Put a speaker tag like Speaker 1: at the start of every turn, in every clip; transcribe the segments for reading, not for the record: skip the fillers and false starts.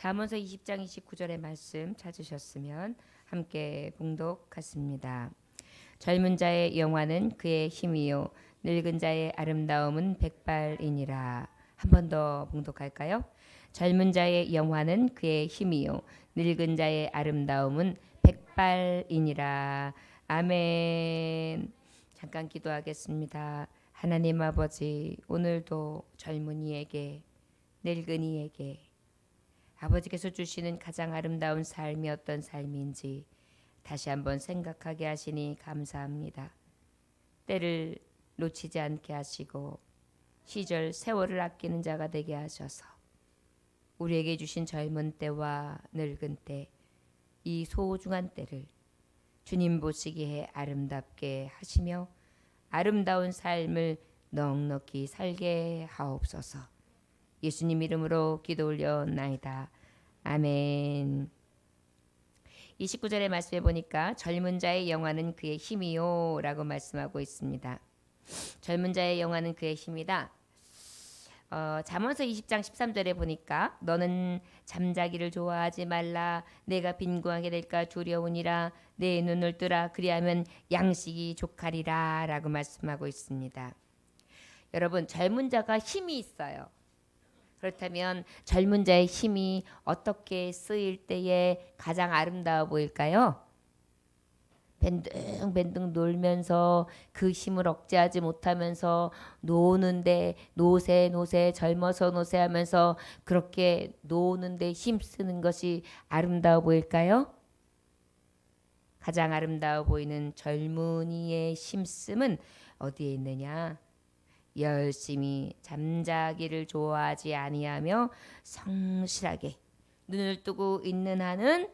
Speaker 1: 잠언서 20장 29절의 말씀 찾으셨으면 함께 봉독하십니다. 젊은 자의 영화는 그의 힘이요 늙은 자의 아름다움은 백발이니라. 한 번 더 봉독할까요? 젊은 자의 영화는 그의 힘이요 늙은 자의 아름다움은 백발이니라. 아멘. 잠깐 기도하겠습니다. 하나님 아버지, 오늘도 젊은이에게 늙은이에게 아버지께서 주시는 가장 아름다운 삶이 어떤 삶인지 다시 한번 생각하게 하시니 감사합니다. 때를 놓치지 않게 하시고 시절 세월을 아끼는 자가 되게 하셔서 우리에게 주신 젊은 때와 늙은 때, 이 소중한 때를 주님 보시기에 아름답게 하시며 아름다운 삶을 넉넉히 살게 하옵소서. 예수님 이름으로 기도 올려나이다. 아멘. 29절의 말씀에 보니까 젊은 자의 영화는 그의 힘이요 라고 말씀하고 있습니다. 젊은 자의 영화는 그의 힘이다. 잠언서 20장 13절에 보니까 너는 잠자기를 좋아하지 말라. 내가 빈궁하게 될까 두려우니라. 내 눈을 뜨라. 그리하면 양식이 족하리라 라고 말씀하고 있습니다. 여러분, 젊은 자가 힘이 있어요. 그렇다면 젊은 자의 힘이 어떻게 쓰일 때에 가장 아름다워 보일까요? 밴둥밴둥 놀면서 그 힘을 억제하지 못하면서 노는데 노세 젊어서 노세 하면서 그렇게 노는데 힘쓰는 것이 아름다워 보일까요? 가장 아름다워 보이는 젊은이의 힘씀은 어디에 있느냐? 열심히 잠자기를 좋아하지 아니하며 성실하게 눈을 뜨고 있는 한은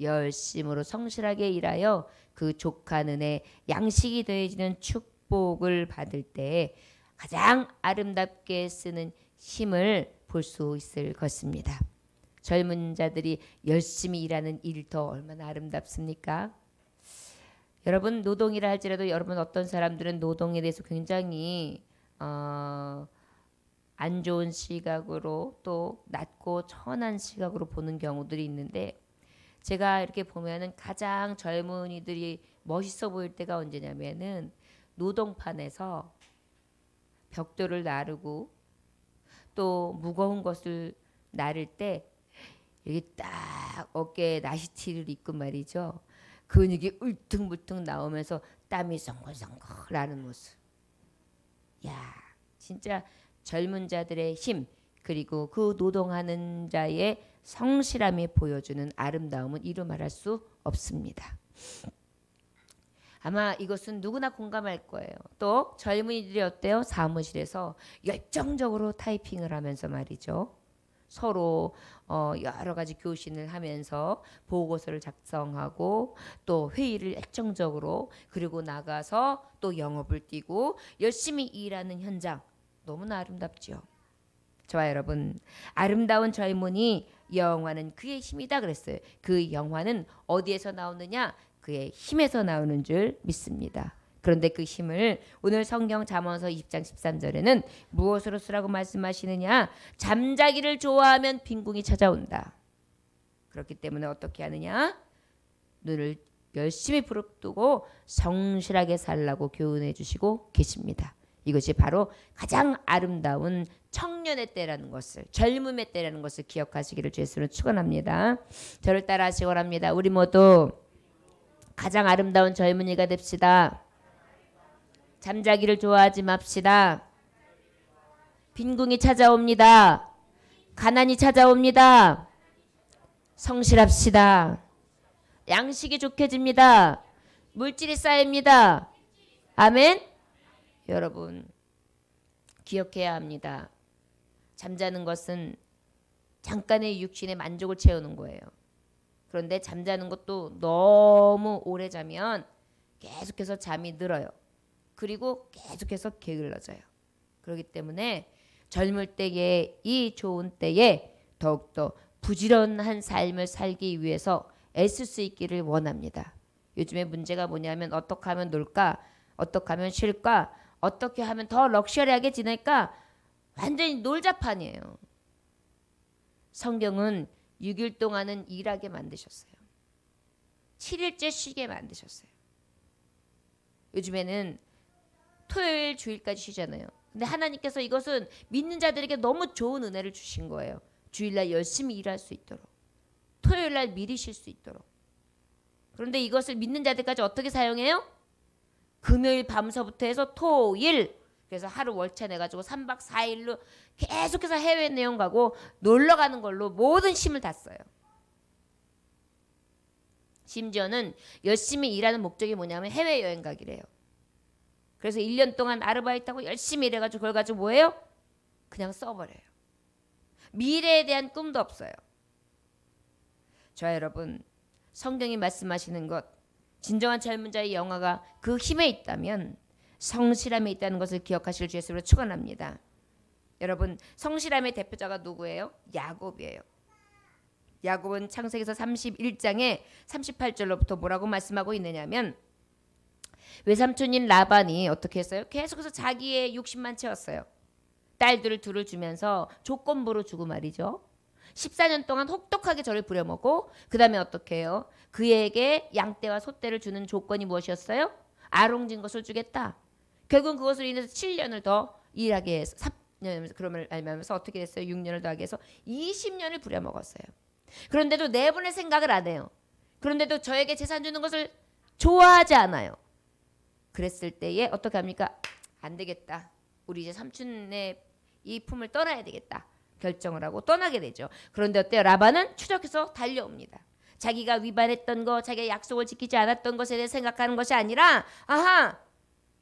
Speaker 1: 열심으로 성실하게 일하여 그 족한 은혜 양식이 더해지는 축복을 받을 때 가장 아름답게 쓰는 힘을 볼 수 있을 것입니다. 젊은 자들이 열심히 일하는 일도 얼마나 아름답습니까? 여러분, 노동이라 할지라도 여러분 어떤 사람들은 노동에 대해서 굉장히 안 좋은 시각으로 또 낮고 천한 시각으로 보는 경우들이 있는데, 제가 이렇게 보면은 가장 젊은이들이 멋있어 보일 때가 언제냐면은 노동판에서 벽돌을 나르고 또 무거운 것을 나를 때 여기 딱 어깨에 나시티를 입고 말이죠. 근육이 울퉁불퉁 나오면서 땀이 성글성글 나는 모습. 야, 진짜 젊은 자들의 힘, 그리고 그 노동하는 자의 성실함이 보여주는 아름다움은 이루 말할 수 없습니다. 아마 이것은 누구나 공감할 거예요. 또 젊은이들이 어때요? 사무실에서 열정적으로 타이핑을 하면서 말이죠. 서로 여러 가지 교신을 하면서 보고서를 작성하고 또 회의를 열정적으로, 그리고 나가서 또 영업을 뛰고 열심히 일하는 현장, 너무나 아름답죠. 저와 여러분, 아름다운 젊은이 영화는 그의 힘이다 그랬어요. 그 영화는 어디에서 나오느냐? 그의 힘에서 나오는 줄 믿습니다. 그런데 그 힘을 오늘 성경 잠언서 20장 13절에는 무엇으로 쓰라고 말씀하시느냐? 잠자기를 좋아하면 빈궁이 찾아온다. 그렇기 때문에 어떻게 하느냐? 눈을 열심히 부릅뜨고 성실하게 살라고 교훈해 주시고 계십니다. 이것이 바로 가장 아름다운 청년의 때라는 것을, 젊음의 때라는 것을 기억하시기를 주 예수로 축원합니다. 저를 따라 하시기 원합니다. 우리 모두 가장 아름다운 젊은이가 됩시다. 잠자기를 좋아하지 맙시다. 빈궁이 찾아옵니다. 가난이 찾아옵니다. 성실합시다. 양식이 족해집니다. 물질이 쌓입니다. 아멘. 여러분, 기억해야 합니다. 잠자는 것은 잠깐의 육신의 만족을 채우는 거예요. 그런데 잠자는 것도 너무 오래 자면 계속해서 잠이 늘어요. 그리고 계속해서 게을러져요. 그렇기 때문에 젊을 때에, 이 좋은 때에 더욱더 부지런한 삶을 살기 위해서 애쓸 수 있기를 원합니다. 요즘에 문제가 뭐냐면 어떻게 하면 놀까? 어떻게 하면 쉴까? 어떻게 하면 더 럭셔리하게 지낼까? 완전히 놀자판이에요. 성경은 6일 동안은 일하게 만드셨어요. 7일째 쉬게 만드셨어요. 요즘에는 토요일 주일까지 쉬잖아요. 근데 하나님께서 이것은 믿는 자들에게 너무 좋은 은혜를 주신 거예요. 주일날 열심히 일할 수 있도록, 토요일날 미리 쉴 수 있도록. 그런데 이것을 믿는 자들까지 어떻게 사용해요? 금요일 밤서부터 해서 토일, 그래서 하루 월차 내가지고 3박 4일로 계속해서 해외 내용 가고 놀러 가는 걸로 모든 힘을 다 써요. 심지어는 열심히 일하는 목적이 뭐냐면 해외여행 가기래요. 그래서 1년 동안 아르바이트하고 열심히 일해가지고 그걸 가지고 뭐예요? 그냥 써버려요. 미래에 대한 꿈도 없어요. 저 여러분, 성경이 말씀하시는 것, 진정한 젊은 자의 영화가 그 힘에 있다면 성실함에 있다는 것을 기억하실 주 예수로 축원합니다. 여러분, 성실함의 대표자가 누구예요? 야곱이에요. 야곱은 창세기서 31장에 38절로부터 뭐라고 말씀하고 있느냐면, 외삼촌인 라반이 어떻게 했어요? 계속해서 자기의 욕심만 채웠어요. 딸들을 둘을 주면서 조건부로 주고 말이죠. 14년 동안 혹독하게 저를 부려먹고 그 다음에 어떻게 해요? 그에게 양떼와 소떼를 주는 조건이 무엇이었어요? 아롱진 것을 주겠다. 결국은 그것으로 인해서 7년을 더 일하게 해서 3년, 그러면 알면서 어떻게 됐어요? 6년을 더하게 해서 20년을 부려먹었어요. 그런데도 내보낼 생각을 안 해요. 그런데도 저에게 재산 주는 것을 좋아하지 않아요. 그랬을 때에 어떻게 합니까? 안 되겠다. 우리 이제 삼촌의 이 품을 떠나야 되겠다. 결정을 하고 떠나게 되죠. 그런데 어때요? 라반은 추적해서 달려옵니다. 자기가 위반했던 거, 자기가 약속을 지키지 않았던 것에 대해 생각하는 것이 아니라, 아하,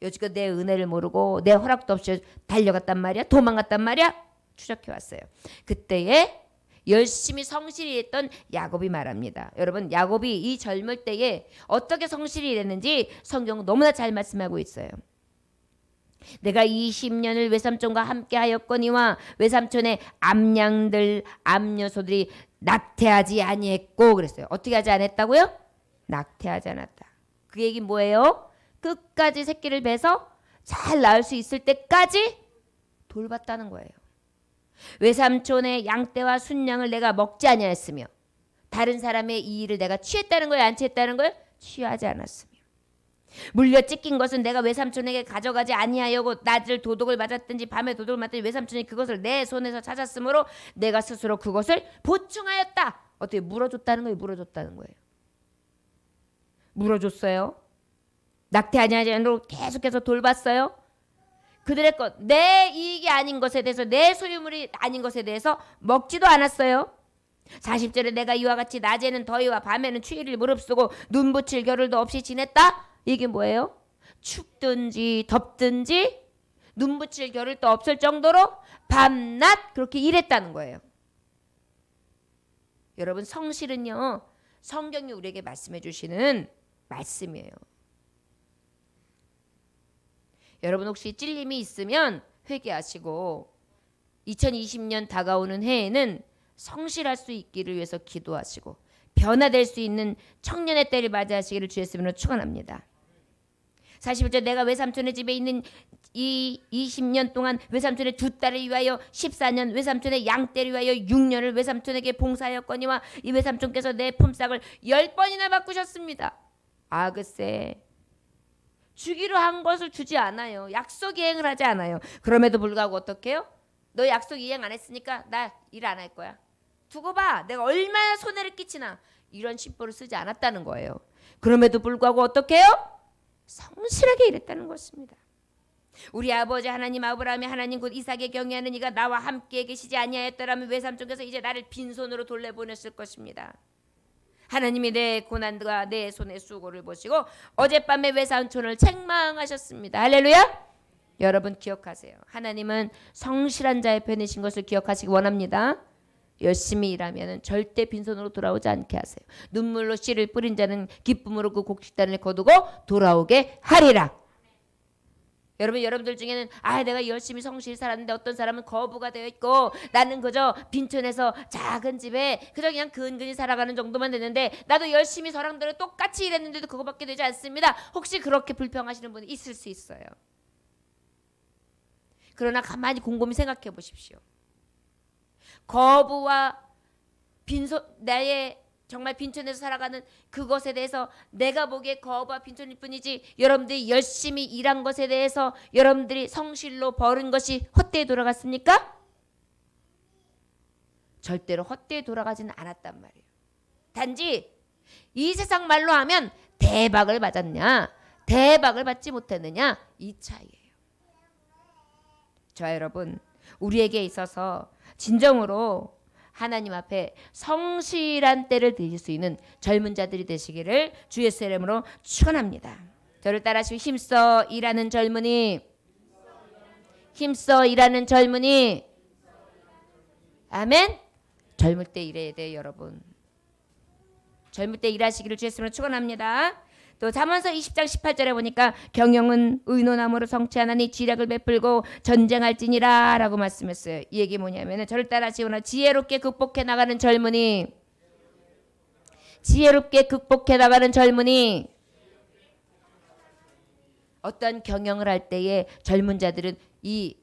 Speaker 1: 여지껏 내 은혜를 모르고 내 허락도 없이 달려갔단 말이야, 도망갔단 말이야, 추적해 왔어요. 그때에 열심히 성실히 했던 야곱이 말합니다. 여러분, 야곱이 이 젊을 때에 어떻게 성실히 일했는지 성경 너무나 잘 말씀하고 있어요. 내가 20년을 외삼촌과 함께 하였거니와 외삼촌의 암양들 암녀소들이 낙태하지 아니했고, 그랬어요. 어떻게 하지 않았다고요? 낙태하지 않았다. 그 얘기 뭐예요? 끝까지 새끼를 베서 잘 낳을 수 있을 때까지 돌봤다는 거예요. 외삼촌의 양떼와 순양을 내가 먹지 아니하였으며 다른 사람의 이 일을 내가 취했다는 거예요? 안 취했다는 거예요? 취하지 않았으며 물려 찢긴 것은 내가 외삼촌에게 가져가지 아니하여고 낮을 도둑을 맞았든지 밤에 도둑을 맞든지 외삼촌이 그것을 내 손에서 찾았으므로 내가 스스로 그것을 보충하였다. 어떻게 물어줬다는 거예요? 물어줬다는 거예요. 물어줬어요. 낙태하지 않도록 계속해서 돌봤어요. 그들의 것, 내 이익이 아닌 것에 대해서, 내 소유물이 아닌 것에 대해서 먹지도 않았어요. 40절에 내가 이와 같이 낮에는 더위와 밤에는 추위를 무릅쓰고 눈 붙일 겨를도 없이 지냈다. 이게 뭐예요? 춥든지 덥든지 눈 붙일 겨를도 없을 정도로 밤낮 그렇게 일했다는 거예요. 여러분, 성실은요, 성경이 우리에게 말씀해 주시는 말씀이에요. 여러분, 혹시 찔림이 있으면 회개하시고 2020년 다가오는 해에는 성실할 수 있기를 위해서 기도하시고 변화될 수 있는 청년의 때를 맞이하시기를 주 예수님으로 축원합니다. 41절 내가 외삼촌의 집에 있는 이 20년 동안 외삼촌의 두 딸을 위하여 14년, 외삼촌의 양떼를 위하여 6년을 외삼촌에게 봉사하였거니와 이 외삼촌께서 내 품삯을 10번이나 바꾸셨습니다. 아, 글쎄, 주기로 한 것을 주지 않아요. 약속 이행을 하지 않아요. 그럼에도 불구하고 어떻게 해요? 너 약속 이행 안 했으니까 나 일 안 할 거야. 두고 봐. 내가 얼마나 손해를 끼치나. 이런 심보를 쓰지 않았다는 거예요. 그럼에도 불구하고 어떻게 해요? 성실하게 일했다는 것입니다. 우리 아버지 하나님 아브라함이 하나님 곧 이삭에 경외하는 이가 나와 함께 계시지 아니하였더라면 외삼촌께서 이제 나를 빈손으로 돌려보냈을 것입니다. 하나님이 내 고난과 내 손의 수고를 보시고 어젯밤에 외삼촌을 책망하셨습니다. 할렐루야. 여러분 기억하세요. 하나님은 성실한 자의 편이신 것을 기억하시기 원합니다. 열심히 일하면 절대 빈손으로 돌아오지 않게 하세요. 눈물로 씨를 뿌린 자는 기쁨으로 그 곡식단을 거두고 돌아오게 하리라. 여러분들 중에는 내가 열심히 성실히 살았는데 어떤 사람은 거부가 되어 있고 나는 그저 빈촌에서 작은 집에 그저 그냥 근근히 살아가는 정도만 됐는데 나도 열심히 저랑들은 똑같이 일했는데도 그거밖에 되지 않습니다. 혹시 그렇게 불평하시는 분이 있을 수 있어요. 그러나 가만히 곰곰이 생각해 보십시오. 거부와 나의 정말 빈촌에서 살아가는 그것에 대해서 내가 보기에 거부와 빈촌일 뿐이지 여러분들이 열심히 일한 것에 대해서 여러분들이 성실로 벌은 것이 헛되이 돌아갔습니까? 절대로 헛되이 돌아가지는 않았단 말이에요. 단지 이 세상 말로 하면 대박을 맞았냐 대박을 받지 못했느냐 이 차이예요. 자 여러분, 우리에게 있어서 진정으로 하나님 앞에 성실한 때를 드릴 수 있는 젊은 자들이 되시기를 주 예수의 이름으로 축원합니다. 저를 따라하시고 힘써 일하는 젊은이, 힘써 일하는 젊은이. 아멘. 젊을 때 일해야 돼요, 여러분. 젊을 때 일하시기를 주 예수로 축원합니다. 또 잠언서 20장 18절에 보니까 경영은 의논함으로 성취하나니 지략을 베풀고 전쟁할지니라 라고 말씀했어요. 이 얘기 뭐냐면은 저를 따라하시거나 지혜롭게 극복해 나가는 젊은이, 지혜롭게 극복해 나가는 젊은이. 어떤 경영을 할 때에 젊은 자들은 이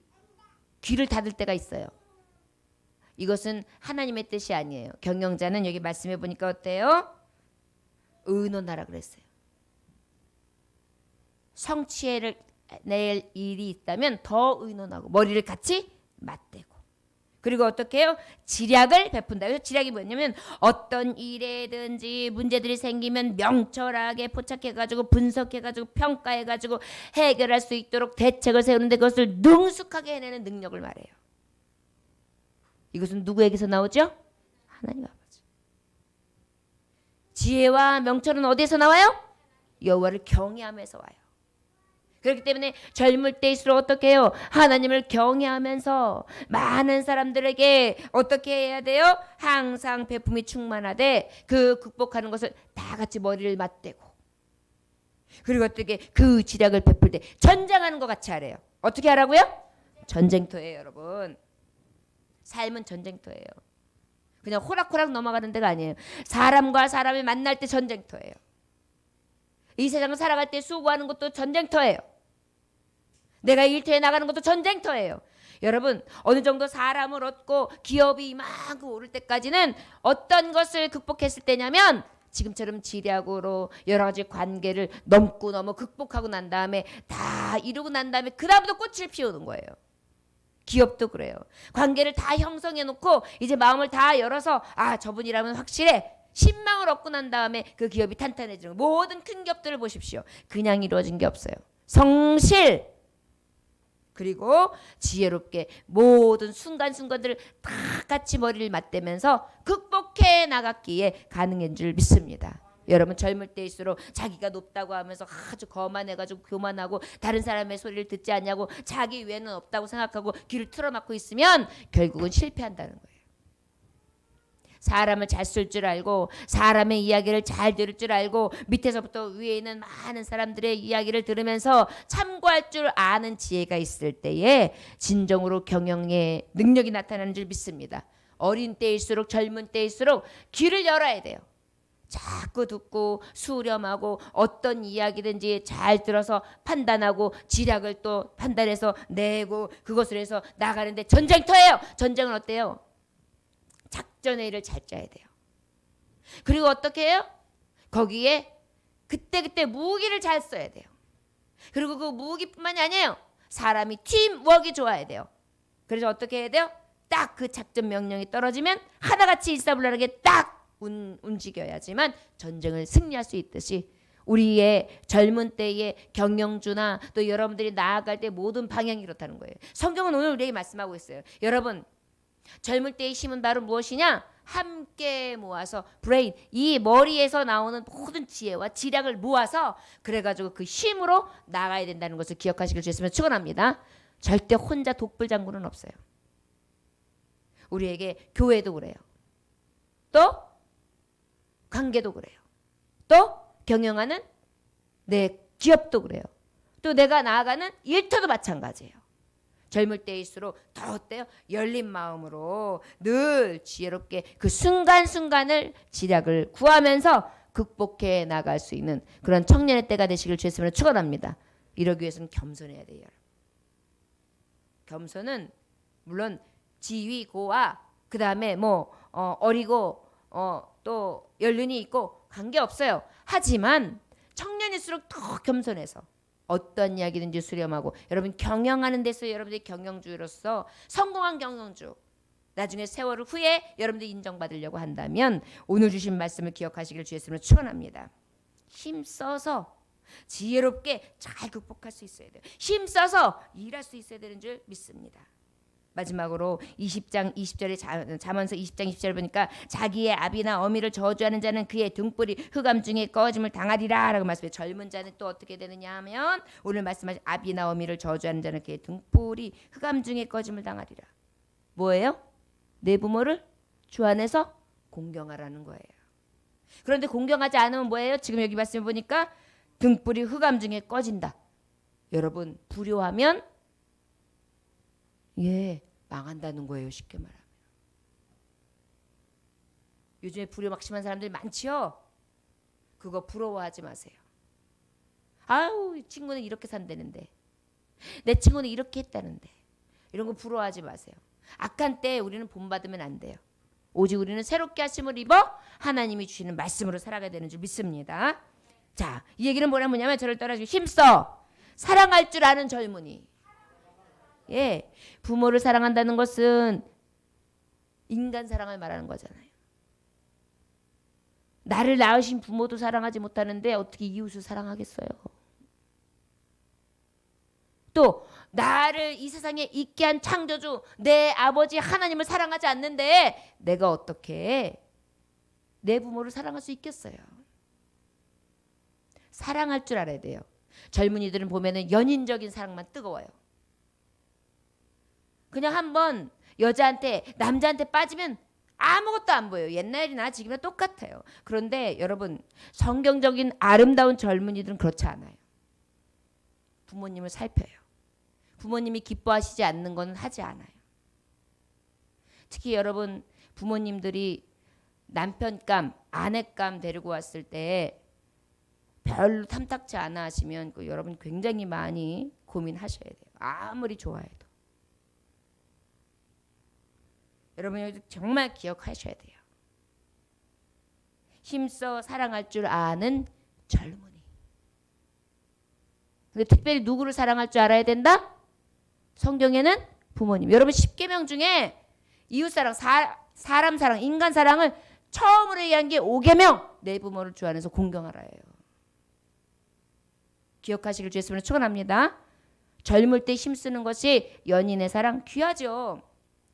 Speaker 1: 귀를 닫을 때가 있어요. 이것은 하나님의 뜻이 아니에요. 경영자는 여기 말씀해 보니까 어때요? 의논하라 그랬어요. 성취를 낼 일이 있다면 더 의논하고 머리를 같이 맞대고, 그리고 어떻게 해요? 지략을 베푼다. 그래서 지략이 뭐냐면 어떤 일에든지 문제들이 생기면 명철하게 포착해가지고 분석해가지고 평가해가지고 해결할 수 있도록 대책을 세우는데 그것을 능숙하게 해내는 능력을 말해요. 이것은 누구에게서 나오죠? 하나님 아버지. 지혜와 명철은 어디에서 나와요? 여호와를 경외함에서 와요. 그렇기 때문에 젊을 때일수록 어떻게 해요? 하나님을 경외하면서 많은 사람들에게 어떻게 해야 돼요? 항상 베품이 충만하되 그 극복하는 것을 다 같이 머리를 맞대고, 그리고 어떻게 그 지략을 베풀 때 전쟁하는 것 같이 하래요. 어떻게 하라고요? 전쟁터예요, 여러분. 삶은 전쟁터예요. 그냥 호락호락 넘어가는 데가 아니에요. 사람과 사람이 만날 때 전쟁터예요. 이 세상을 살아갈 때 수고하는 것도 전쟁터예요. 내가 일터에 나가는 것도 전쟁터예요. 여러분, 어느 정도 사람을 얻고 기업이 이만큼 오를 때까지는 어떤 것을 극복했을 때냐면 지금처럼 지략으로 여러 가지 관계를 넘고 넘어 극복하고 난 다음에 다 이루고 난 다음에 그 다음부터 꽃을 피우는 거예요. 기업도 그래요. 관계를 다 형성해 놓고 이제 마음을 다 열어서 아 저분이라면 확실해, 신망을 얻고 난 다음에 그 기업이 탄탄해지는 거예요. 모든 큰 기업들을 보십시오. 그냥 이루어진 게 없어요. 성실, 그리고 지혜롭게 모든 순간순간들을 다 같이 머리를 맞대면서 극복해 나갔기에 가능한 줄 믿습니다. 여러분, 젊을 때일수록 자기가 높다고 하면서 아주 거만해가지고 교만하고 다른 사람의 소리를 듣지 않냐고 자기 외에는 없다고 생각하고 귀를 틀어막고 있으면 결국은 실패한다는 거예요. 사람을 잘 쓸 줄 알고 사람의 이야기를 잘 들을 줄 알고 밑에서부터 위에 있는 많은 사람들의 이야기를 들으면서 참고할 줄 아는 지혜가 있을 때에 진정으로 경영의 능력이 나타나는 줄 믿습니다. 어린 때일수록 젊은 때일수록 귀를 열어야 돼요. 자꾸 듣고 수렴하고 어떤 이야기든지 잘 들어서 판단하고 지략을 또 판단해서 내고 그것을 해서 나가는데 전쟁터예요. 전쟁은 어때요? 작전회의를 잘 짜야 돼요. 그리고 어떻게 해요? 거기에 그때그때 무기를 잘 써야 돼요. 그리고 그 무기뿐만이 아니에요. 사람이 팀워크가 좋아야 돼요. 그래서 어떻게 해야 돼요? 딱 그 작전 명령이 떨어지면 하나같이 일사불란하게 딱 움직여야지만 전쟁을 승리할 수 있듯이 우리의 젊은 때의 경영주나 또 여러분들이 나아갈 때 모든 방향이 그렇다는 거예요. 성경은 오늘 우리에게 말씀하고 있어요. 여러분, 젊을 때의 힘은 바로 무엇이냐? 함께 모아서 브레인, 이 머리에서 나오는 모든 지혜와 지략을 모아서 그래가지고 그 힘으로 나가야 된다는 것을 기억하시길 주셨으면 축원합니다. 절대 혼자 독불장군은 없어요. 우리에게 교회도 그래요. 또 관계도 그래요. 또 경영하는 내 기업도 그래요. 또 내가 나아가는 일터도 마찬가지예요. 젊을 때일수록 더 어때요? 열린 마음으로 늘 지혜롭게 그 순간순간을 지략을 구하면서 극복해 나갈 수 있는 그런 청년의 때가 되시길 주였으면 축원합니다. 이러기 위해서는 겸손해야 돼요. 겸손은 물론 지위고와 그 다음에 어리고 또 연륜이 있고 관계없어요. 하지만 청년일수록 더 겸손해서 어떤 이야기든지 수렴하고 여러분 경영하는 데서 여러분들이 경영주로서 성공한 경영주 나중에 세월 후에 여러분들이 인정받으려고 한다면 오늘 주신 말씀을 기억하시길 주의 이름으로 축원합니다. 힘써서 지혜롭게 잘 극복할 수 있어야 돼요. 힘써서 일할 수 있어야 되는 줄 믿습니다. 마지막으로 20장 20절에 잠언서 20장 20절 보니까 자기의 아비나 어미를 저주하는 자는 그의 등불이 흑암 중에 꺼짐을 당하리라 라고 말씀해요. 젊은 자는 또 어떻게 되느냐 하면 오늘 말씀하신 아비나 어미를 저주하는 자는 그의 등불이 흑암 중에 꺼짐을 당하리라. 뭐예요? 내 부모를 주 안에서 공경하라는 거예요. 그런데 공경하지 않으면 뭐예요? 지금 여기 말씀 보니까 등불이 흑암 중에 꺼진다. 여러분 불효하면 망한다는 거예요. 쉽게 말하면. 요즘에 불효 막 심한 사람들이 많지요. 그거 부러워하지 마세요. 아우 친구는 이렇게 산다는데 내 친구는 이렇게 했다는데 이런 거 부러워하지 마세요. 악한 때에 우리는 본받으면 안 돼요. 오직 우리는 새롭게 하심을 입어 하나님이 주시는 말씀으로 살아가야 되는 줄 믿습니다. 자, 이 얘기는 뭐냐면 저를 따라주고 힘써 사랑할 줄 아는 젊은이. 부모를 사랑한다는 것은 인간 사랑을 말하는 거잖아요. 나를 낳으신 부모도 사랑하지 못하는데 어떻게 이웃을 사랑하겠어요? 또 나를 이 세상에 있게 한 창조주 내 아버지 하나님을 사랑하지 않는데 내가 어떻게 내 부모를 사랑할 수 있겠어요? 사랑할 줄 알아야 돼요. 젊은이들은 보면은 연인적인 사랑만 뜨거워요. 그냥 한번 여자한테 남자한테 빠지면 아무것도 안 보여요. 옛날이나 지금이나 똑같아요. 그런데 여러분 성경적인 아름다운 젊은이들은 그렇지 않아요. 부모님을 살펴요. 부모님이 기뻐하시지 않는 건 하지 않아요. 특히 여러분 부모님들이 남편감, 아내감 데리고 왔을 때 별로 탐탁치 않아 하시면 여러분 굉장히 많이 고민하셔야 돼요. 아무리 좋아해도. 여러분 정말 기억하셔야 돼요. 힘써 사랑할 줄 아는 젊은이. 근데 특별히 누구를 사랑할 줄 알아야 된다? 성경에는 부모님. 여러분 10계명 중에 이웃사랑, 사람 사랑, 인간 사랑을 처음으로 얘기한 게 5계명. 내 부모를 주 안에서 공경하라예요. 기억하시길 주의 이름으로 축원합니다. 젊을 때 힘쓰는 것이 연인의 사랑 귀하죠.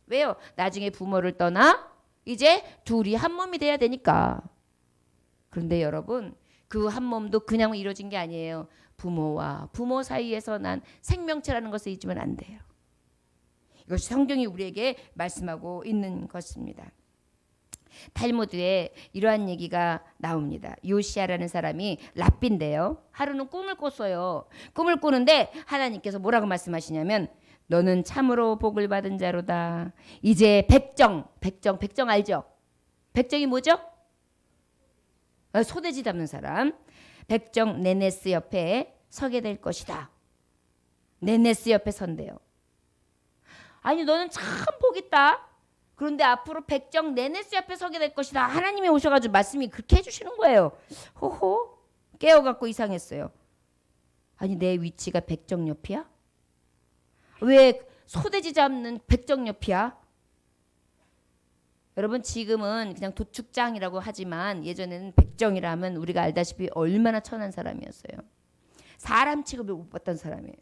Speaker 1: 왜요? 나중에 부모를 떠나 이제 둘이 한 몸이 돼야 되니까. 그런데 여러분 그 한 몸도 그냥 이루어진 게 아니에요. 부모와 부모 사이에서 난 생명체라는 것을 잊으면 안 돼요. 이것이 성경이 우리에게 말씀하고 있는 것입니다. 탈무드에 이러한 얘기가 나옵니다. 요시아라는 사람이 랍비인데요. 하루는 꿈을 꿨어요. 꿈을 꾸는데 하나님께서 뭐라고 말씀하시냐면 너는 참으로 복을 받은 자로다. 이제 백정 알죠? 백정이 뭐죠? 소돼지 잡는 사람. 백정 네네스 옆에 서게 될 것이다. 네네스 옆에 선대요. 아니 너는 참 복 있다. 그런데 앞으로 백정 네네스 옆에 서게 될 것이다. 하나님이 오셔가지고 말씀이 그렇게 해주시는 거예요. 호호 깨어갖고 이상했어요. 아니 내 위치가 백정 옆이야? 왜 소돼지 잡는 백정 옆이야? 여러분 지금은 그냥 도축장이라고 하지만 예전에는 백정이라면 우리가 알다시피 얼마나 천한 사람이었어요. 사람 취급을 못 받던 사람이에요.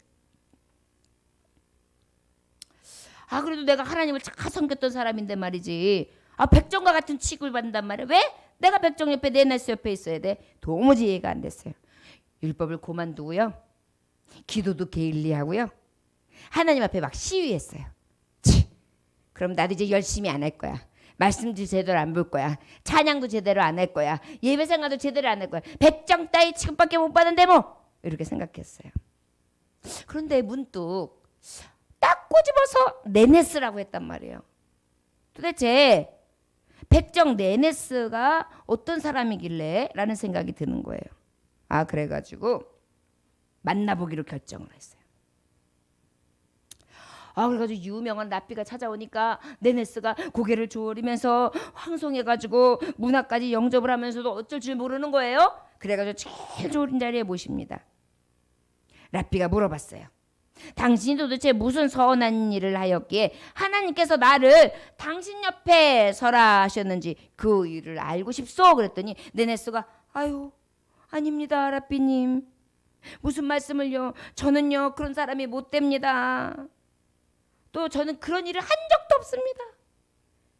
Speaker 1: 그래도 내가 하나님을 잘 섬겼던 사람인데 말이지. 백정과 같은 취급을 받는단 말이야. 왜? 내가 백정 옆에 네네스 옆에 있어야 돼. 도무지 이해가 안 됐어요. 율법을 고만두고요. 기도도 게을리하고요. 하나님 앞에 막 시위했어요. 그럼 나도 이제 열심히 안 할 거야. 말씀도 제대로 안 볼 거야. 찬양도 제대로 안 할 거야. 예배 생활도 제대로 안 할 거야. 백정 따위 취급밖에 못 받는데 뭐. 이렇게 생각했어요. 그런데 문득 딱 꼬집어서 네네스라고 했단 말이에요. 도대체 백정 네네스가 어떤 사람이길래 라는 생각이 드는 거예요. 그래가지고 만나보기로 결정을 했어요. 그래가지고 유명한 랍비가 찾아오니까 네네스가 고개를 조아리면서 황송해가지고 문화까지 영접을 하면서도 어쩔 줄 모르는 거예요. 그래가지고 제일 좋은 자리에 모십니다. 랍비가 물어봤어요. 당신이 도대체 무슨 선한 일을 하였기에 하나님께서 나를 당신 옆에 서라 하셨는지 그 일을 알고 싶소. 그랬더니 네네스가 아유 아닙니다 랍비님. 무슨 말씀을요. 저는요 그런 사람이 못 됩니다. 또 저는 그런 일을 한 적도 없습니다.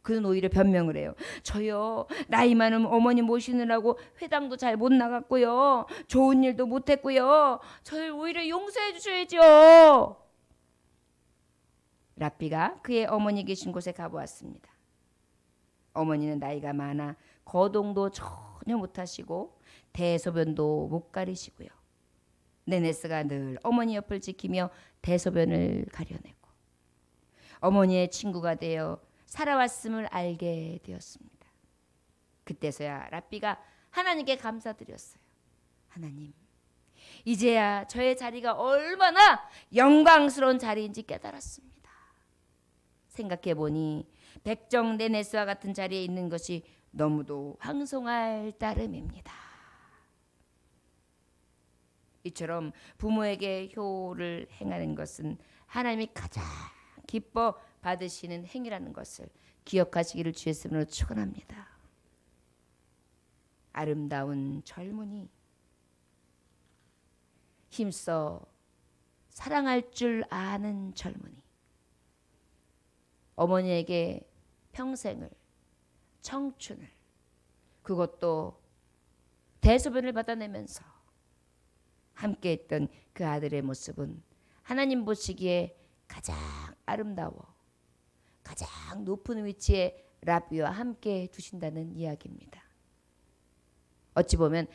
Speaker 1: 그는 오히려 변명을 해요. 저요 나이 많은 어머니 모시느라고 회당도 잘 못 나갔고요. 좋은 일도 못했고요. 저를 오히려 용서해 주셔야죠. 랍비가 그의 어머니 계신 곳에 가보았습니다. 어머니는 나이가 많아 거동도 전혀 못하시고 대소변도 못 가리시고요. 네네스가 늘 어머니 옆을 지키며 대소변을 가려내고 어머니의 친구가 되어 살아왔음을 알게 되었습니다. 그때서야 랍비가 하나님께 감사드렸어요. 하나님, 이제야 저의 자리가 얼마나 영광스러운 자리인지 깨달았습니다. 생각해보니 백정 네네스와 같은 자리에 있는 것이 너무도 황송할 따름입니다. 이처럼 부모에게 효를 행하는 것은 하나님이 가장 기뻐 받으시는 행위라는 것을 기억하시기를 주의 이름으로 축원합니다. 아름다운 젊은이, 힘써 사랑할 줄 아는 젊은이, 어머니에게 평생을, 청춘을, 그것도 대소변을 받아내면서 함께했던 그 아들의 모습은 하나님 보시기에 가장 아름다워 가장 높은 위치에 랍비와 함께 두신다는 이야기입니다. 어찌 보면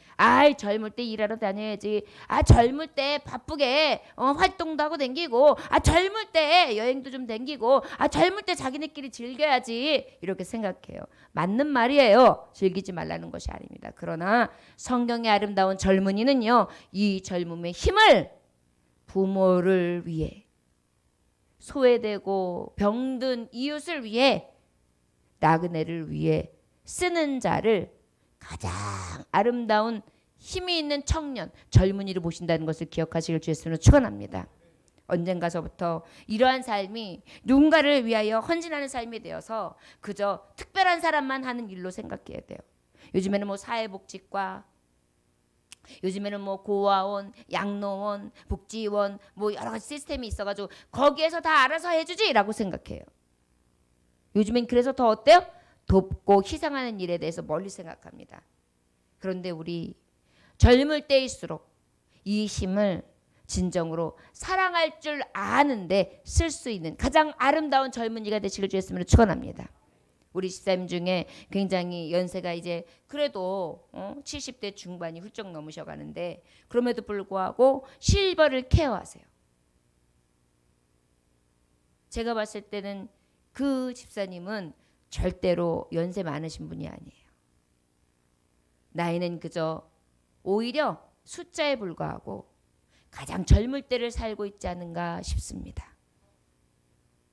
Speaker 1: 젊을 때 일하러 다녀야지, 젊을 때 바쁘게 활동도 하고 댕기고, 젊을 때 여행도 좀 댕기고, 젊을 때 자기네끼리 즐겨야지 이렇게 생각해요. 맞는 말이에요. 즐기지 말라는 것이 아닙니다. 그러나 성경의 아름다운 젊은이는요, 이 젊음의 힘을 부모를 위해, 소외되고 병든 이웃을 위해, 나그네를 위해 쓰는 자를 가장 아름다운 힘이 있는 청년, 젊은이를 보신다는 것을 기억하시길 주의 이름으로 축원합니다. 언젠가서부터 이러한 삶이 누군가를 위하여 헌신하는 삶이 되어서 그저 특별한 사람만 하는 일로 생각해야 돼요. 요즘에는 사회복지과, 요즘에는 고아원, 양로원, 복지원 여러 가지 시스템이 있어가지고 거기에서 다 알아서 해주지라고 생각해요. 요즘엔 그래서 더 어때요? 돕고 희생하는 일에 대해서 멀리 생각합니다. 그런데 우리 젊을 때일수록 이 힘을 진정으로 사랑할 줄 아는데 쓸 수 있는 가장 아름다운 젊은이가 되시길 주의 이름으로 축원합니다. 우리 집사님 중에 굉장히 연세가 이제 그래도 70대 중반이 훌쩍 넘으셔가는데 그럼에도 불구하고 실버를 케어하세요. 제가 봤을 때는 그 집사님은 절대로 연세 많으신 분이 아니에요. 나이는 그저 오히려 숫자에 불과하고 가장 젊을 때를 살고 있지 않은가 싶습니다.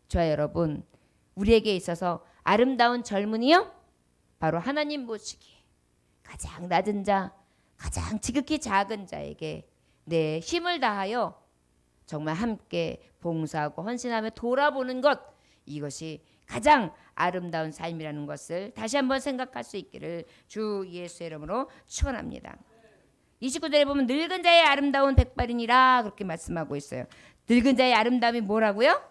Speaker 1: 저와 여러분, 우리에게 있어서 아름다운 젊은이요? 바로 하나님 보시기에 가장 낮은 자, 가장 지극히 작은 자에게 내 힘을 다하여 정말 함께 봉사하고 헌신하며 돌아보는 것, 이것이 가장 아름다운 삶이라는 것을 다시 한번 생각할 수 있기를 주 예수의 이름으로 축원합니다. 29절에 보면 늙은 자의 아름다운 백발이니라 그렇게 말씀하고 있어요. 늙은 자의 아름다움이 뭐라고요?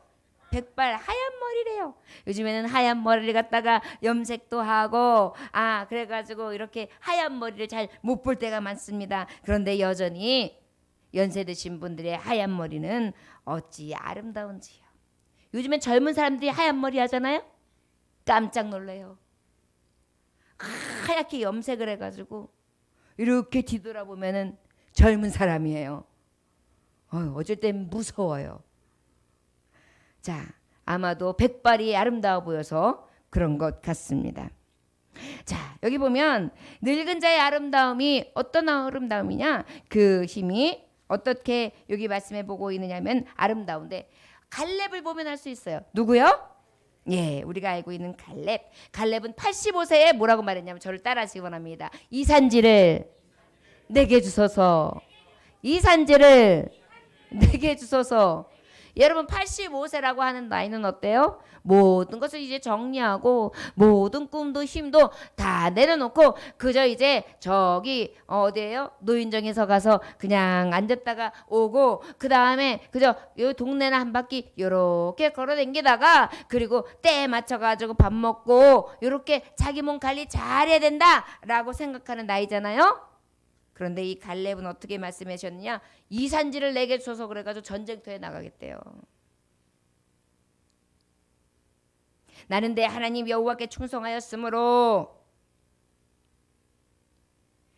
Speaker 1: 백발, 하얀 머리래요. 요즘에는 하얀 머리를 갖다가 염색도 하고 그래가지고 이렇게 하얀 머리를 잘 못 볼 때가 많습니다. 그런데 여전히 연세 드신 분들의 하얀 머리는 어찌 아름다운지요. 요즘엔 젊은 사람들이 하얀 머리 하잖아요. 깜짝 놀래요. 하얗게 염색을 해가지고 이렇게 뒤돌아보면은 젊은 사람이에요. 어쩔 땐 무서워요. 자, 아마도 백발이 아름다워 보여서 그런 것 같습니다. 자, 여기 보면 늙은 자의 아름다움이 어떤 아름다움이냐? 그 힘이 어떻게 여기 말씀해 보고 있느냐면 아름다운데 갈렙을 보면 알 수 있어요. 누구요? 예, 우리가 알고 있는 갈렙. 갈렙은 85세에 뭐라고 말했냐면 저를 따라하시기 원합니다. 이 산지를 내게 주소서. 이 산지를 내게 주소서. 여러분 85세라고 하는 나이는 어때요? 모든 것을 이제 정리하고 모든 꿈도 힘도 다 내려놓고 그저 이제 저기 어디에요? 노인정에서 가서 그냥 앉았다가 오고 그 다음에 그저 요 동네나 한 바퀴 요렇게 걸어다니다가 그리고 때에 맞춰가지고 밥 먹고 요렇게 자기 몸 관리 잘해야 된다라고 생각하는 나이잖아요. 그런데 이 갈렙은 어떻게 말씀하셨느냐? 이 산지를 내게 주소서 그래가지고 전쟁터에 나가겠대요. 나는 내 하나님 여호와께 충성하였으므로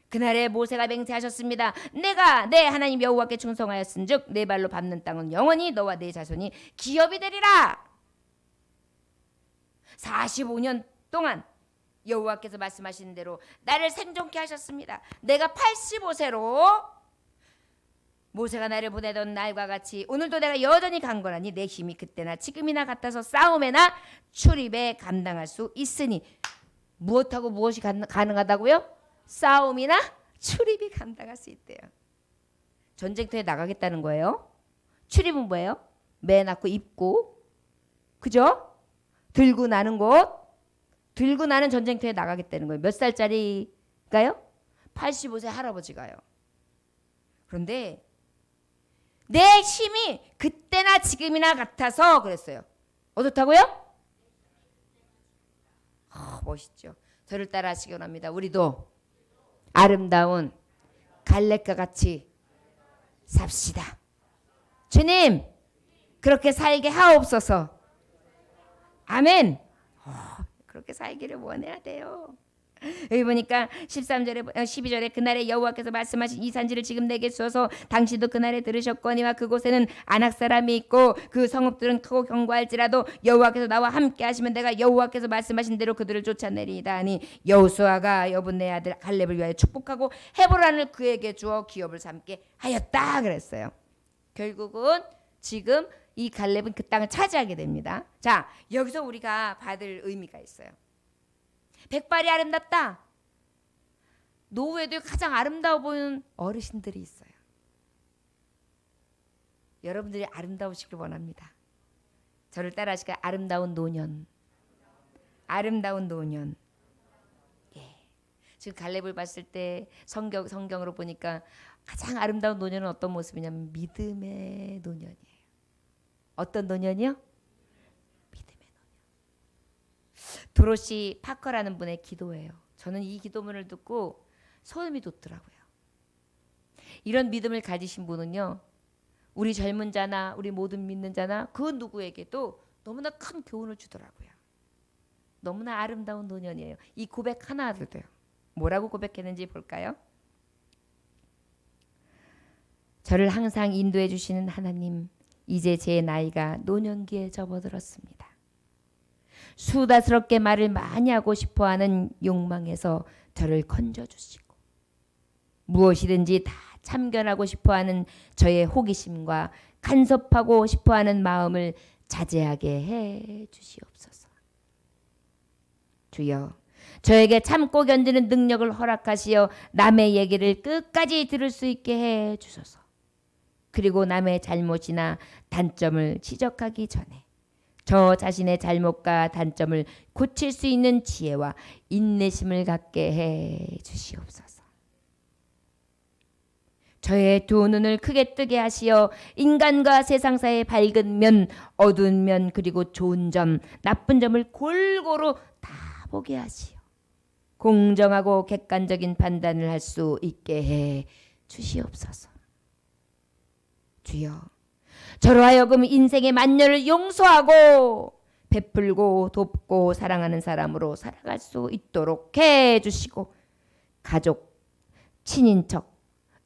Speaker 1: 그날에 모세가 맹세하셨습니다. 내가 내 하나님 여호와께 충성하였은즉 내 발로 밟는 땅은 영원히 너와 내 자손이 기업이 되리라. 45년 동안 여호와께서 말씀하신 대로 나를 생존케 하셨습니다. 내가 85세로 모세가 나를 보내던 날과 같이 오늘도 내가 여전히 강건하니 내 힘이 그때나 지금이나 같아서 싸움에나 출입에 감당할 수 있으니 무엇하고 무엇이 가능하다고요? 싸움이나 출입이 감당할 수 있대요. 전쟁터에 나가겠다는 거예요. 출입은 뭐예요? 매 낳고 입고 그죠? 들고 나는 곳 들고 나는 전쟁터에 나가겠다는 거예요. 몇 살짜리가요? 85세 할아버지가요. 그런데 내 힘이 그때나 지금이나 같아서 그랬어요. 어떻다고요? 멋있죠. 저를 따라 하시기 원합니다. 우리도 아름다운 갈렙과 같이 삽시다. 주님 그렇게 살게 하옵소서. 아멘. 그렇게 살기를 원해야 돼요. 여기 보니까 13절에 12절에 그날에 여호와께서 말씀하신 이 산지를 지금 내게 주어서 당신도 그날에 들으셨거니와 그곳에는 아낙 사람이 있고 그 성읍들은 크고 견고할지라도 여호와께서 나와 함께 하시면 내가 여호와께서 말씀하신 대로 그들을 쫓아내리이다 하니 여호수아가 여분네 아들 갈렙을 위하여 축복하고 헤브론을 그에게 주어 기업을 삼게 하였다 그랬어요. 결국은 지금 이 갈렙은 그 땅을 차지하게 됩니다. 자, 여기서 우리가 받을 의미가 있어요. 백발이 아름답다. 노후에도 가장 아름다워 보이는 어르신들이 있어요. 여러분들이 아름다우시길 원합니다. 저를 따라하시길 아름다운 노년. 아름다운 노년. 예. 지금 갈렙을 봤을 때 성경으로 보니까 가장 아름다운 노년은 어떤 모습이냐면 믿음의 노년이에요. 어떤 노년이요? 믿음의 노년. 도로시 파커라는 분의 기도예요. 저는 이 기도문을 듣고 소름이 돋더라고요. 이런 믿음을 가지신 분은요. 우리 젊은 자나 우리 모든 믿는 자나 그 누구에게도 너무나 큰 교훈을 주더라고요. 너무나 아름다운 노년이에요. 이 고백 하나도 돼요. 뭐라고 고백했는지 볼까요? 저를 항상 인도해 주시는 하나님, 이제 제 나이가 노년기에 접어들었습니다. 수다스럽게 말을 많이 하고 싶어하는 욕망에서 저를 건져주시고 무엇이든지 다 참견하고 싶어하는 저의 호기심과 간섭하고 싶어하는 마음을 자제하게 해 주시옵소서. 주여, 저에게 참고 견디는 능력을 허락하시어 남의 얘기를 끝까지 들을 수 있게 해 주소서. 그리고 남의 잘못이나 단점을 지적하기 전에 저 자신의 잘못과 단점을 고칠 수 있는 지혜와 인내심을 갖게 해 주시옵소서. 저의 두 눈을 크게 뜨게 하시어 인간과 세상사의 밝은 면, 어두운 면, 그리고 좋은 점, 나쁜 점을 골고루 다 보게 하시어 공정하고 객관적인 판단을 할 수 있게 해 주시옵소서. 주여, 저로 하여금 인생의 만년을 용서하고 베풀고 돕고 사랑하는 사람으로 살아갈 수 있도록 해주시고 가족, 친인척,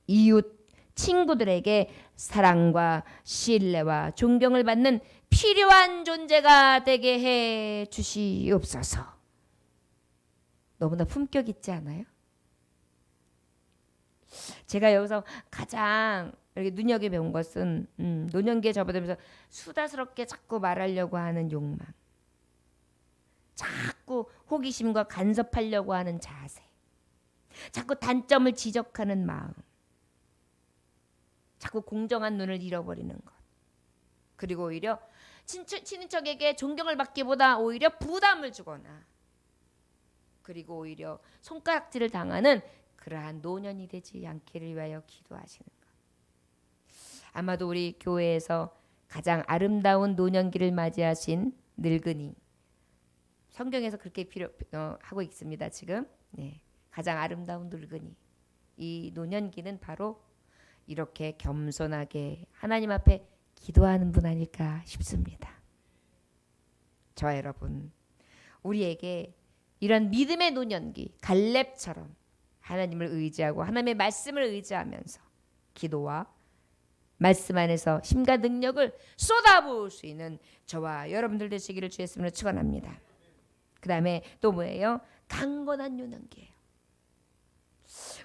Speaker 1: 이웃, 친구들에게 사랑과 신뢰와 존경을 받는 필요한 존재가 되게 해 주시옵소서. 너무나 품격 있지 않아요? 제가 여기서 가장 이렇게 눈여겨본 것은 노년기에 접어들면서 수다스럽게 자꾸 말하려고 하는 욕망, 자꾸 호기심과 간섭하려고 하는 자세, 자꾸 단점을 지적하는 마음, 자꾸 공정한 눈을 잃어버리는 것, 그리고 오히려 친인척에게 존경을 받기보다 오히려 부담을 주거나, 그리고 오히려 손가락질을 당하는 그러한 노년이 되지 않기를 위하여 기도하시는 것. 아마도 우리 교회에서 가장 아름다운 노년기를 맞이하신 늙은이, 성경에서 그렇게 하고 있습니다. 지금 가장 아름다운 늙은이, 이 노년기는 바로 이렇게 겸손하게 하나님 앞에 기도하는 분 아닐까 싶습니다. 저와 여러분, 우리에게 이런 믿음의 노년기, 갈렙처럼 하나님을 의지하고 하나님의 말씀을 의지하면서 기도와 말씀 안에서 힘과 능력을 쏟아부을 수 있는 저와 여러분들 되시기를 주의 이름으로 축원합니다. 그 다음에 또 뭐예요? 강건한 노년기예요.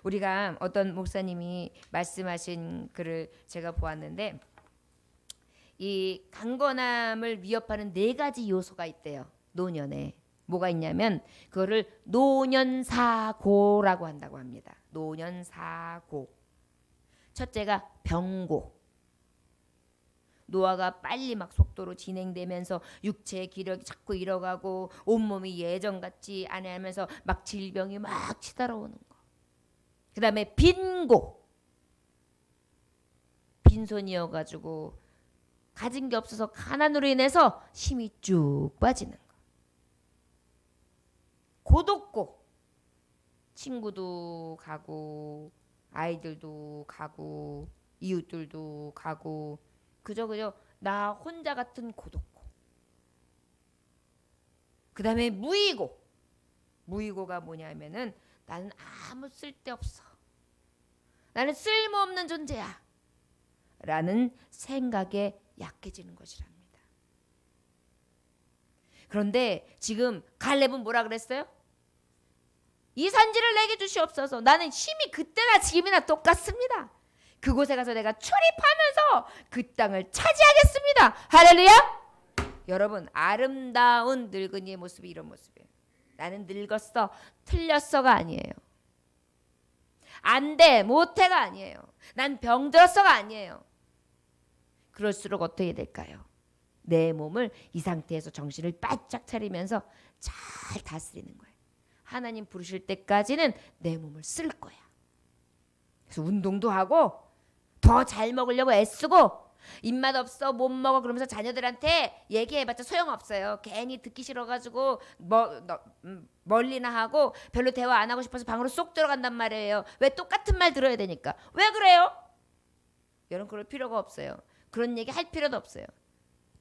Speaker 1: 우리가 어떤 목사님이 말씀하신 글을 제가 보았는데, 이 강건함을 위협하는 4가지 요소가 있대요. 노년에. 뭐가 있냐면 그거를 노년사고라고 한다고 합니다. 노년사고. 첫째가 병고. 노화가 빨리 막 속도로 진행되면서 육체의 기력이 자꾸 잃어가고 온몸이 예전 같지 않아 하면서 막 질병이 막 치달아오는 거. 그 다음에 빈고. 빈손이어가지고 가진 게 없어서 가난으로 인해서 힘이 쭉 빠지는 거. 고독고. 친구도 가고 아이들도 가고 이웃들도 가고 그저 나 혼자 같은 고독고. 그 다음에 무의고. 무의고가 뭐냐면은 나는 아무 쓸데없어, 나는 쓸모없는 존재야 라는 생각에 약해지는 것이랍니다. 그런데 지금 갈렙은 뭐라 그랬어요? 이 산지를 내게 주시옵소서. 나는 힘이 그때나 지금이나 똑같습니다. 그곳에 가서 내가 출입하면서 그 땅을 차지하겠습니다. 할렐루야. 여러분, 아름다운 늙은이의 모습이 이런 모습이에요. 나는 늙었어, 틀렸어가 아니에요. 안 돼, 못해가 아니에요. 난 병들었어가 아니에요. 그럴수록 어떻게 될까요? 내 몸을 이 상태에서 정신을 바짝 차리면서 잘 다스리는 거예요. 하나님 부르실 때까지는 내 몸을 쓸 거야. 그래서 운동도 하고 더 잘 먹으려고 애쓰고, 입맛 없어 못 먹어 그러면서 자녀들한테 얘기해봤자 소용없어요. 괜히 듣기 싫어가지고 멀리나 하고 별로 대화 안 하고 싶어서 방으로 쏙 들어간단 말이에요. 왜? 똑같은 말 들어야 되니까. 왜 그래요? 여러분, 그럴 필요가 없어요. 그런 얘기 할 필요도 없어요.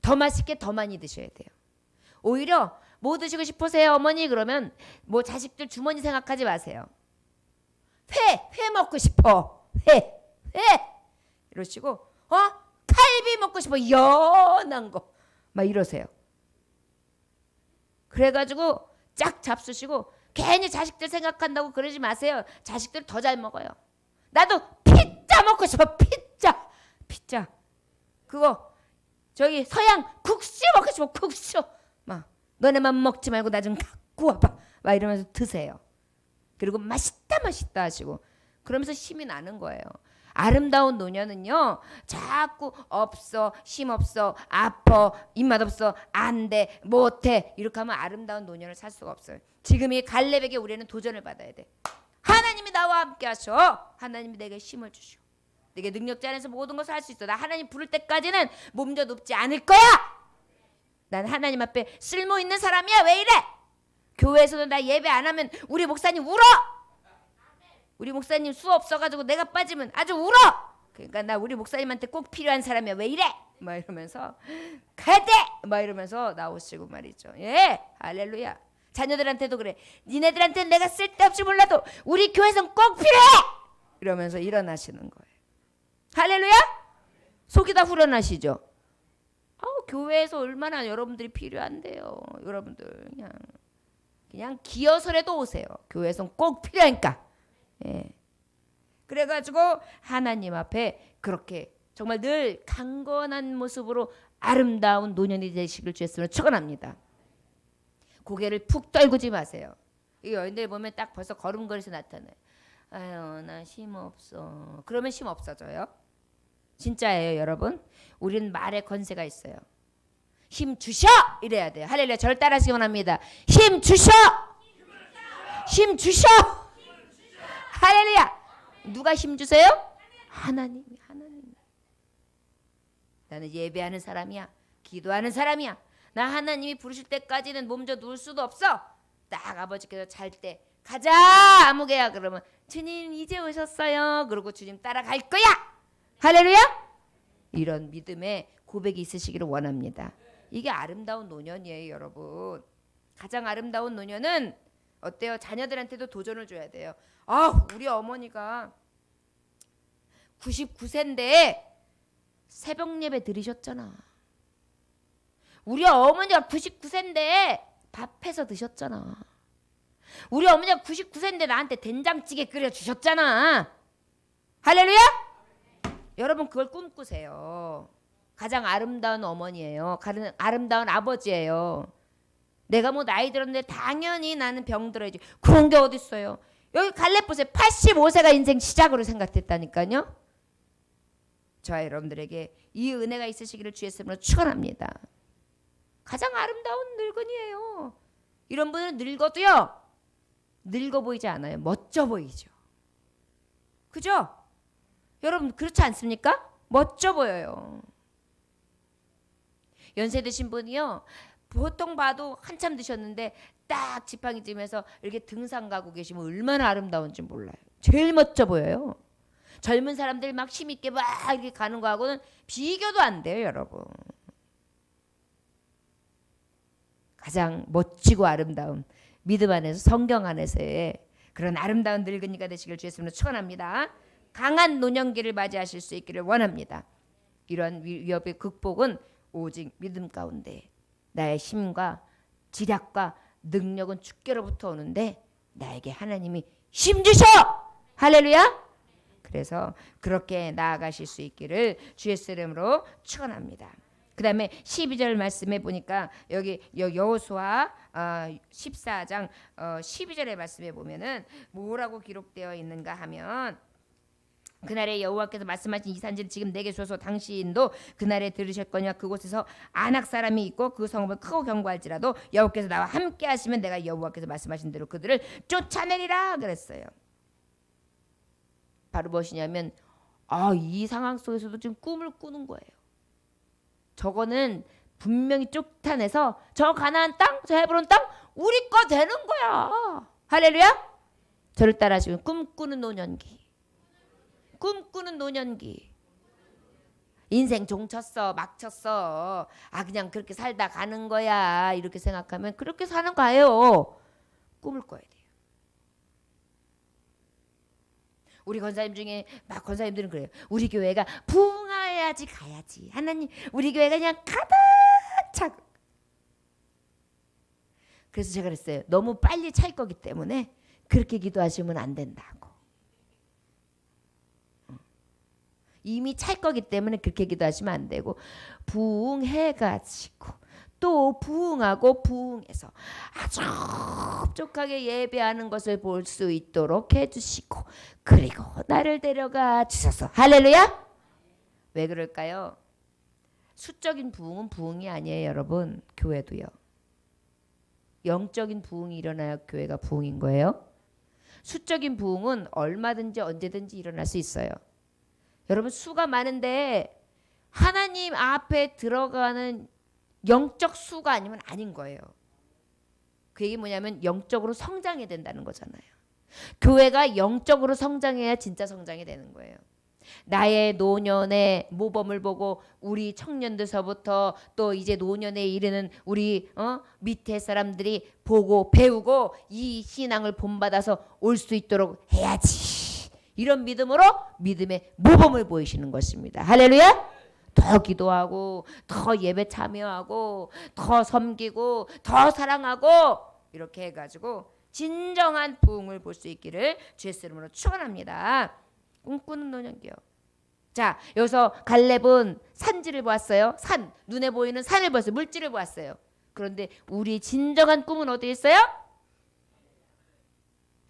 Speaker 1: 더 맛있게 더 많이 드셔야 돼요. 오히려 뭐 드시고 싶으세요 어머니? 그러면 뭐 자식들 주머니 생각하지 마세요. 회 먹고 싶어. 회 이러시고, 칼비 먹고 싶어, 연한 거 막 이러세요. 그래가지고 쫙 잡수시고 괜히 자식들 생각한다고 그러지 마세요. 자식들 더 잘 먹어요. 나도 피자 먹고 싶어. 피자 그거 저기 서양 국수 먹고 싶어. 국수 막 너네만 먹지 말고 나 좀 갖고 와봐 막 이러면서 드세요. 그리고 맛있다 하시고 그러면서 힘이 나는 거예요. 아름다운 노년은요, 자꾸 없어, 힘 없어, 아파, 입맛 없어, 안 돼, 못해 이렇게 하면 아름다운 노년을 살 수가 없어요. 지금 이 갈렙에게 우리는 도전을 받아야 돼. 하나님이 나와 함께 하셔. 하나님이 내게 힘을 주시오. 내게 능력자 안에서 모든 것을 할 수 있어. 나 하나님 부를 때까지는 몸져 눕지 않을 거야. 난 하나님 앞에 쓸모 있는 사람이야. 왜 이래? 교회에서도 나 예배 안 하면 우리 목사님 울어. 우리 목사님 수업 없어가지고 내가 빠지면 아주 울어. 그러니까 나 우리 목사님한테 꼭 필요한 사람이야. 왜 이래? 막 이러면서 가야 돼! 막 이러면서 나오시고 말이죠. 예, 할렐루야. 자녀들한테도 그래. 니네들한테는 내가 쓸데없이 몰라도 우리 교회에선 꼭 필요해! 이러면서 일어나시는 거예요. 할렐루야. 속이 다 후련하시죠? 교회에서 얼마나 여러분들이 필요한데요. 여러분들 그냥 기어서라도 오세요. 교회에선 꼭 필요하니까. 예. 그래가지고 하나님 앞에 그렇게 정말 늘 강건한 모습으로 아름다운 노년이 되시길 주였으면 축원합니다. 고개를 푹 떨구지 마세요. 이 여인들 보면 딱 벌써 걸음걸이에서 나타나요. 아유 나 힘 없어. 그러면 힘 없어져요. 진짜예요 여러분. 우리는 말에 건세가 있어요. 힘 주셔 이래야 돼요. 할렐루야. 저를 따라하시기 원합니다. 힘 주셔. 힘 주셔. 할렐루야. 누가 힘 주세요? 하나님이. 나는 예배하는 사람이야. 기도하는 사람이야. 나 하나님이 부르실 때까지는 몸져 누울 수도 없어. 딱 아버지께서 잘 때 가자 아무개야 그러면 주님 이제 오셨어요. 그러고 주님 따라갈 거야. 할렐루야. 이런 믿음의 고백이 있으시기를 원합니다. 이게 아름다운 노년이에요 여러분. 가장 아름다운 노년은 어때요? 자녀들한테도 도전을 줘야 돼요. 우리 어머니가 99세인데 새벽 예배 드리셨잖아. 우리 어머니가 99세인데 밥해서 드셨잖아. 우리 어머니가 99세인데 나한테 된장찌개 끓여주셨잖아. 할렐루야? 여러분 그걸 꿈꾸세요. 가장 아름다운 어머니예요. 아름다운 아버지예요. 내가 뭐 나이 들었는데 당연히 나는 병들어야지. 그런 게 어딨어요. 여기 갈렙 보세요. 85세가 인생 시작으로 생각했다니까요. 저와 여러분들에게 이 은혜가 있으시기를 주의 이름으로 축원합니다. 가장 아름다운 늙은이에요. 이런 분은 늙어도요. 늙어 보이지 않아요. 멋져 보이죠. 그죠? 여러분 그렇지 않습니까? 멋져 보여요. 연세 드신 분이요. 보통 봐도 한참 드셨는데 딱 지팡이쯤에서 이렇게 등산 가고 계시면 얼마나 아름다운지 몰라요. 제일 멋져 보여요. 젊은 사람들 막 힘있게 막 이렇게 가는 거하고는 비교도 안 돼요 여러분. 가장 멋지고 아름다운 믿음 안에서 성경 안에서의 그런 아름다운 늙은이가 되시길 주의 이름으로 축원합니다. 강한 노년기를 맞이하실 수 있기를 원합니다. 이러한 위협의 극복은 오직 믿음 가운데 나의 힘과 지략과 능력은 주께로부터 오는데 나에게 하나님이 힘 주셔. 할렐루야. 그래서 그렇게 나아가실 수 있기를 주의 이름으로 축원합니다. 그 다음에 12절 말씀해 보니까 여기 여호수아 14장 12절의 말씀에 보면은 뭐라고 기록되어 있는가 하면 그날에 여호와께서 말씀하신 이 산지를 지금 내게 주소서 당신도 그날에 들으셨거니와 그곳에서 아낙 사람이 있고 그 성읍은 크고 견고할지라도 여호와께서 나와 함께 하시면 내가 여호와께서 말씀하신 대로 그들을 쫓아내리라 그랬어요. 바로 무엇이냐면 이 상황 속에서도 지금 꿈을 꾸는 거예요. 저거는 분명히 쫓아내서 저 가나안 땅, 저 헤브론 땅 우리 거 되는 거야. 할렐루야. 저를 따라하시면 꿈꾸는 노년기. 꿈꾸는 노년기. 인생 종쳤어 막 쳤어. 그냥 그렇게 살다 가는 거야 이렇게 생각하면 그렇게 사는 거예요. 꿈을 꿔야 돼요. 우리 권사님 중에 막 권사님들은 그래요. 우리 교회가 부흥해야지 가야지. 하나님 우리 교회가 그냥 가득 차고. 그래서 제가 그랬어요. 너무 빨리 찰 거기 때문에 그렇게 기도하시면 안 된다고. 이미 찰 거기 때문에 그렇게 기도하시면 안 되고 부흥해가지고 또 부흥하고 부흥해서 아주 흡족하게 예배하는 것을 볼 수 있도록 해주시고 그리고 나를 데려가 주셔서 할렐루야. 왜 그럴까요? 수적인 부흥은 부흥이 아니에요 여러분. 교회도요. 영적인 부흥이 일어나야 교회가 부흥인 거예요. 수적인 부흥은 얼마든지 언제든지 일어날 수 있어요. 여러분 수가 많은데 하나님 앞에 들어가는 영적 수가 아니면 아닌 거예요. 그 얘기 뭐냐면 영적으로 성장해야 된다는 거잖아요. 교회가 영적으로 성장해야 진짜 성장이 되는 거예요. 나의 노년의 모범을 보고 우리 청년들서부터 또 이제 노년에 이르는 우리 밑에 사람들이 보고 배우고 이 신앙을 본받아서 올 수 있도록 해야지. 이런 믿음으로 믿음의 모범을 보이시는 것입니다. 할렐루야. 더 기도하고 더 예배 참여하고 더 섬기고 더 사랑하고 이렇게 해가지고 진정한 부흥을 볼 수 있기를 주의 이름으로 축원합니다. 꿈꾸는 노년기요. 자, 여기서 갈렙은 산지를 보았어요. 산, 눈에 보이는 산을 보았어요. 물질을 보았어요. 그런데 우리의 진정한 꿈은 어디에 있어요?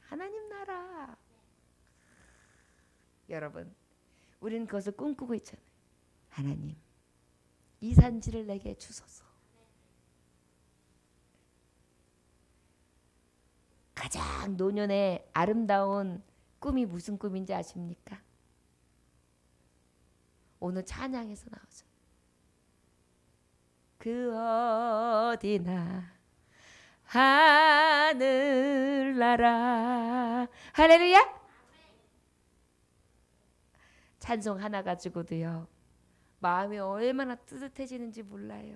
Speaker 1: 하나님 나라. 여러분, 우리는 그것을 꿈꾸고 있잖아요. 하나님, 이 산지를 내게 주소서. 가장 노년의 아름다운 꿈이 무슨 꿈인지 아십니까? 오늘 찬양에서 나오죠. 그 어디나 하늘나라. 할렐루야. 찬송 하나 가지고도요 마음이 얼마나 뜨뜻해지는지 몰라요.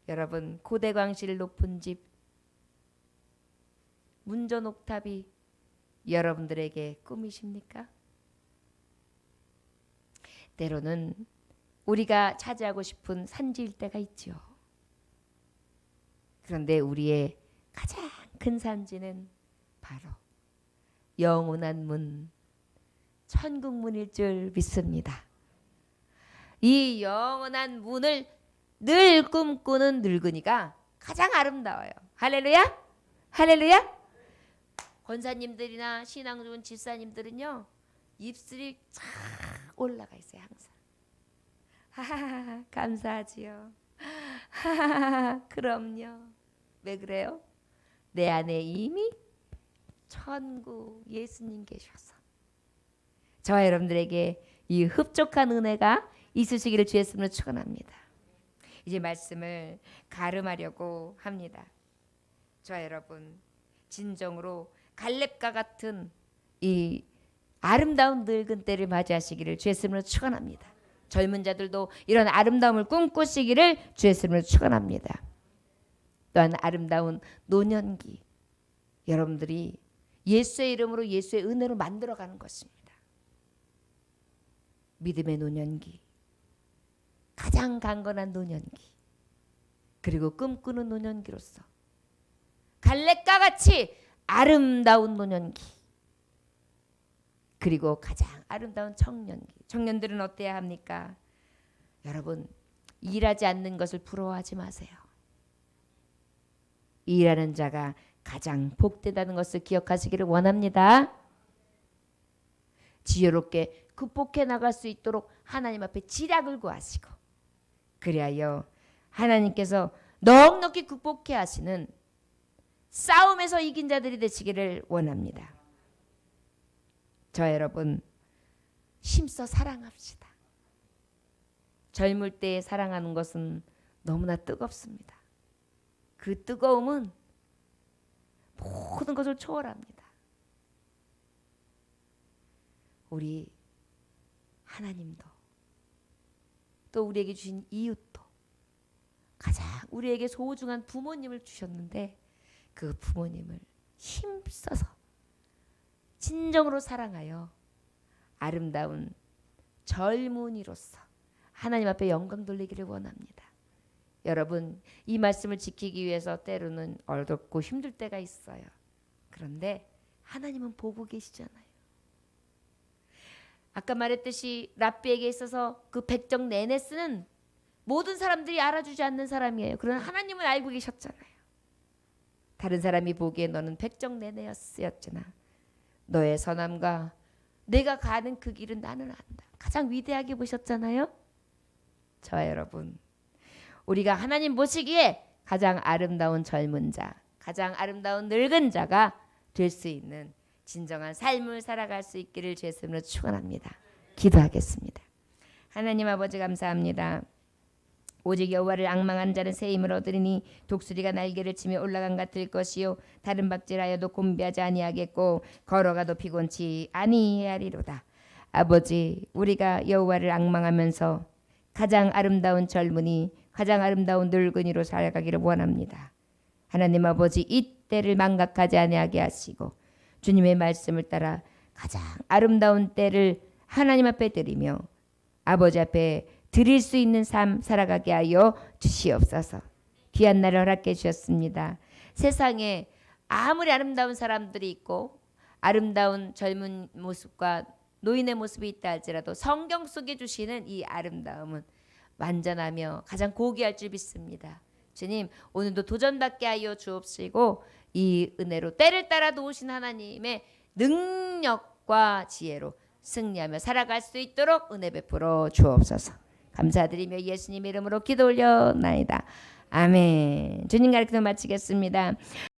Speaker 1: 여러분, 고대광실 높은 집 문전 옥탑이 여러분들에게 꿈이십니까? 때로는 우리가 차지하고 싶은 산지일 때가 있죠. 그런데 우리의 가장 큰 산지는 바로 영원한 문, 천국문일 줄 믿습니다. 이 영원한 문을 늘 꿈꾸는 늙은이가 가장 아름다워요. 할렐루야? 할렐루야? 권사님들이나 신앙 좋은 집사님들은요 입술이 쫙 올라가 있어요. 항상 하하하 감사하지요. 하하하 그럼요. 왜 그래요? 내 안에 이미 천국 예수님 계셔서 저와 여러분들에게 이 흡족한 은혜가 있으시기를 주의 이름으로 축원합니다. 이제 말씀을 가름하려고 합니다. 저와 여러분 진정으로 갈렙과 같은 이 아름다운 늙은 때를 맞이하시기를 주의 이름으로 축원합니다. 젊은 자들도 이런 아름다움을 꿈꾸시기를 주의 이름으로 축원합니다. 또한 아름다운 노년기 여러분들이 예수의 이름으로 예수의 은혜로 만들어가는 것입니다. 믿음의 노년기, 가장 강건한 노년기, 그리고 꿈꾸는 노년기로서 갈렙과 같이 아름다운 노년기, 그리고 가장 아름다운 청년기. 청년들은 어때야 합니까? 여러분, 일하지 않는 것을 부러워하지 마세요. 일하는 자가 가장 복되다는 것을 기억하시기를 원합니다. 지혜롭게 극복해 나갈 수 있도록 하나님 앞에 지략을 구하시고, 그리하여 하나님께서 넉넉히 극복해 하시는 싸움에서 이긴 자들이 되시기를 원합니다. 저 여러분 힘써 사랑합시다. 젊을 때 사랑하는 것은 너무나 뜨겁습니다. 그 뜨거움은 모든 것을 초월합니다. 우리 하나님도 또 우리에게 주신 이웃도 가장 우리에게 소중한 부모님을 주셨는데 그 부모님을 힘써서 진정으로 사랑하여 아름다운 젊은이로서 하나님 앞에 영광 돌리기를 원합니다. 여러분, 이 말씀을 지키기 위해서 때로는 어렵고 힘들 때가 있어요. 그런데 하나님은 보고 계시잖아요. 아까 말했듯이 랍비에게 있어서 그 백정 네네스는 모든 사람들이 알아주지 않는 사람이에요. 그러나 하나님은 알고 계셨잖아요. 다른 사람이 보기에 너는 백정 네네였으나 너의 선함과 내가 가는 그 길은 나는 안다. 가장 위대하게 보셨잖아요. 저와 여러분, 우리가 하나님 보시기에 가장 아름다운 젊은 자, 가장 아름다운 늙은 자가 될 수 있는 진정한 삶을 살아갈 수 있기를 주의 이름으로 축원합니다. 기도하겠습니다. 하나님 아버지 감사합니다. 오직 여호와를 앙망한 자는 새 힘을 얻으리니 독수리가 날개를 치며 올라간 같을 것이요 다른 박질하여도 곤비하지 아니하겠고 걸어가도 피곤치 아니하리로다. 아버지, 우리가 여호와를 앙망하면서 가장 아름다운 젊은이, 가장 아름다운 늙은이로 살아가기를 원합니다. 하나님 아버지, 이 때를 망각하지 아니하게 하시고 주님의 말씀을 따라 가장 아름다운 때를 하나님 앞에 드리며 아버지 앞에 드릴 수 있는 삶 살아가게 하여 주시옵소서. 귀한 날을 허락해 주셨습니다. 세상에 아무리 아름다운 사람들이 있고 아름다운 젊은 모습과 노인의 모습이 있다 할지라도 성경 속에 주시는 이 아름다움은 완전하며 가장 고귀할 줄 믿습니다. 주님, 오늘도 도전받게 하여 주옵시고 이 은혜로 때를 따라 도우신 하나님의 능력과 지혜로 승리하며 살아갈 수 있도록 은혜 베풀어 주옵소서. 감사드리며 예수님 이름으로 기도 올려나이다. 아멘. 주님 가르쳐 마치겠습니다.